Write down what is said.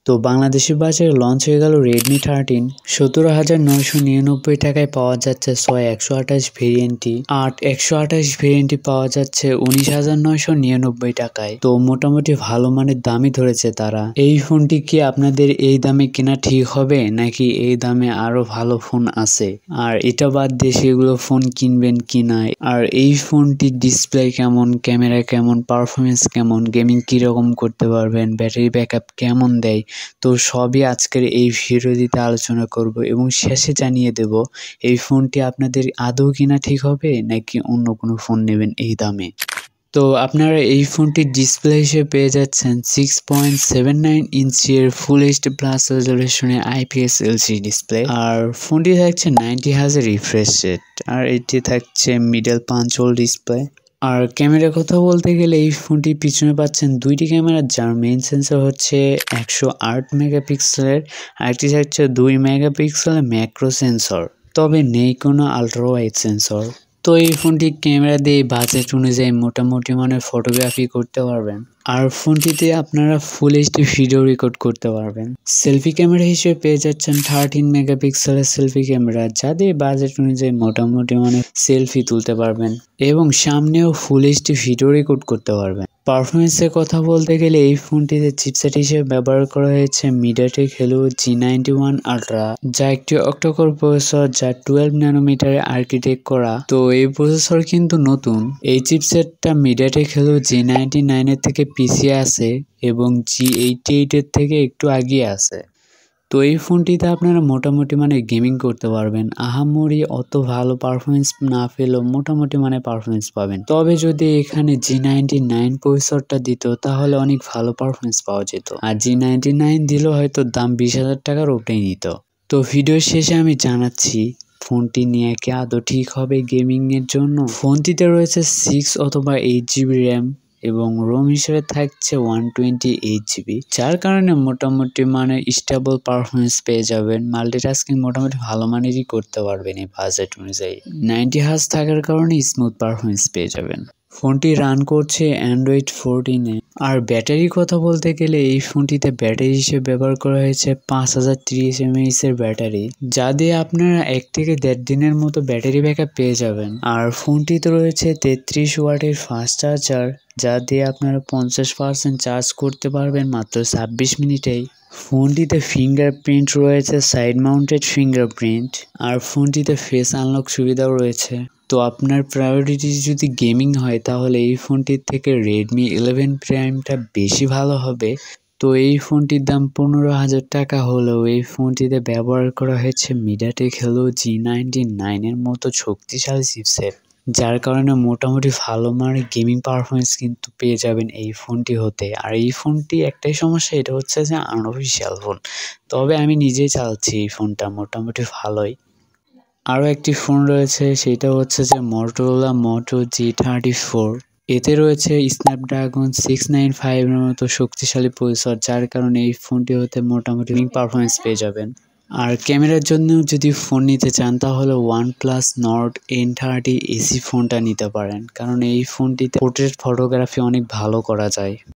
তো বাংলাদেশের বাজারে লঞ্চ হয়ে গেল রেডমি 13। 17,999 টাকায় পাওয়া যাচ্ছে 6 128 ভেরিয়েন্টটি। 128 ভেরিয়েন্টটি পাওয়া যাচ্ছে 19,999 টাকায়। তো মোটামুটি ভালো মানের দামই ধরেছে তারা। এই ফোনটি কি আপনাদের এই দামে কেনা ঠিক হবে, নাকি এই দামে আরো ভালো ফোন আছে? আর এটা বাদ দিয়ে সেগুলো ফোন কিনবেন কিনা, আর এই ফোনটির ডিসপ্লে কেমন, ক্যামেরা কেমন, পারফরমেন্স কেমন, গেমিং কিরকম করতে পারবেন, ব্যাটারি ব্যাকআপ কেমন দেয়, তো সবই আজকের এই ভিডিওটিতে আলোচনা করব এবং শেষে জানিয়ে দেব এই ফোনটি আপনাদের আদৌ কিনা ঠিক হবে নাকি অন্য কোনো ফোন নেবেন এই দামে। তো আপনারা এই ফোনটির ডিসপ্লে হিসেবে পেয়ে যাচ্ছেন 6.79 ইঞ্চির ফুল এইচডি প্লাস রেজলিউশনের IPS LCD ডিসপ্লে। আর ফোনটি থাকছে 90 হার্জ রিফ্রেশ রেট, আর এটি থাকছে মিডল পাঞ্চ হোল ডিসপ্লে। আর ক্যামেরার কথা বলতে গেলে এই ফোনটির পিছনে পাচ্ছেন দুইটি ক্যামেরা, যার মেইন সেন্সর হচ্ছে 108 মেগাপিক্সেলের, আরেকটি থাকছে 2 মেগাপিক্সেলের ম্যাক্রো সেন্সর, তবে নেই কোনো আলট্রা ওয়াইড সেন্সর। তো এই ফোনটি ক্যামেরা দিয়ে বাজেট অনুযায়ী মোটামুটি মানে ফটোগ্রাফি করতে পারবেন। আর ফোনটিতে আপনারা ফুল এইচডি ভিডিও রেকর্ড করতে পারবেন। সেলফি ক্যামেরা হিসেবে পেয়ে যাচ্ছেন 13 মেগাপিক্সেলের সেলফি ক্যামেরা, যা দিয়ে বাজেট অনুযায়ী মোটামুটি মানে সেলফি তুলতে পারবেন এবং সামনেও ফুল এইচডি ভিডিও রেকর্ড করতে পারবেন। পারফরমেন্সের কথা বলতে গেলে এই ফোনটিতে চিপসেট হিসেবে ব্যবহার করা হয়েছে মিডিয়াটেক হেলিও G91 আলট্রা, যা একটি অক্টাকোর প্রসেসর, যা 12 ন্যানোমিটারে আর্কিটেক্ট করা। তো এই প্রসেসর কিন্তু নতুন। এই চিপসেটটা মিডিয়াটেক হেলিও G99 এর থেকে পিছিয়ে আছে এবং G88 এর থেকে একটু এগিয়ে আছে। তো এই ফোনটিতে আপনারা মোটামুটি মানে গেমিং করতে পারবেন। আহামরি অত ভালো পারফরমেন্স না পেলেও মোটামুটি মানে পারফরমেন্স পাবেন। তবে যদি এখানে G99 প্রসেসরটা দিত তাহলে অনেক ভালো পারফরমেন্স পাওয়া যেত, আর G99 দিলেও হয়তো দাম 20,000 টাকার উপরেই নিত। তো ভিডিওর শেষে আমি জানাচ্ছি ফোনটি নিয়ে কি আদৌ ঠিক হবে গেমিং এর জন্য। ফোনটিতে রয়েছে 6 অথবা 8 জিবি র্যাম এবং রোম হিসেবে থাকছে 128 জিবি, যার কারণে মোটামুটি মানে স্টেবল পারফরমেন্স পেয়ে যাবেন। মাল্টিটাস্কিং মোটামুটি ভালো মানেরই করতে পারবেন এই বাজেট অনুযায়ী। 90 হার্জ থাকার কারণে স্মুথ পারফরমেন্স পেয়ে যাবেন। ফোনটি রান করছে অ্যান্ড্রয়েড 14-এ। আর ব্যাটারির কথা বলতে গেলে এই ফোনটিতে ব্যাটারি হিসেবে ব্যবহার করা হয়েছে 5030 mAh এর ব্যাটারি, যা দিয়ে আপনারা 1 থেকে 1.5 দিনের মতো ব্যাটারি ব্যাকআপ পেয়ে যাবেন। আর ফোনটিতে রয়েছে 33 ওয়াটের ফাস্ট চার্জার, যা দিয়ে আপনারা 50% চার্জ করতে পারবেন মাত্র 26 মিনিটেই। ফোনটিতে ফিঙ্গারপ্রিন্ট রয়েছে, সাইড মাউন্টেড ফিঙ্গারপ্রিন্ট, আর ফোনটিতে ফেস আনলক সুবিধাও রয়েছে। তো আপনার প্রায়োরিটি যদি গেমিং হয় তাহলে এই ফোনটির থেকে রেডমি 11 প্রাইমটা বেশি ভালো হবে। তো এই ফোনটির দাম 15,000 টাকা হলেও এই ফোনটিতে ব্যবহার করা হয়েছে মিডিয়াটেক হেলিও G99 এর মতো শক্তিশালী চিপসেট, যার কারণে মোটামুটি ভালো মানের গেমিং পারফরমেন্স কিন্তু পেয়ে যাবেন এই ফোনটি হতে। আর এই ফোনটি একটাই সমস্যা, এটা হচ্ছে যে আনঅফিসিয়াল ফোন, তবে আমি নিজেই চালাচ্ছি এই ফোনটা মোটামুটি ভালোই। আরও একটি ফোন রয়েছে, সেটা হচ্ছে যে মটোরোলা মোটো G34। এতে রয়েছে স্ন্যাপড্রাগন 695 এর মতো শক্তিশালী প্রসেসর, যার কারণে এই ফোনটি হতে মোটামুটি পারফরমেন্স পেয়ে যাবেন। আর ক্যামেরার জন্য যদি ফোন নিতে চান তাহলে OnePlus Nord N30 AC ফোনটা নিতে পারেন, কারণ এই ফোনটিতে পোর্ট্রেট ফটোগ্রাফি অনেক ভালো করা যায়।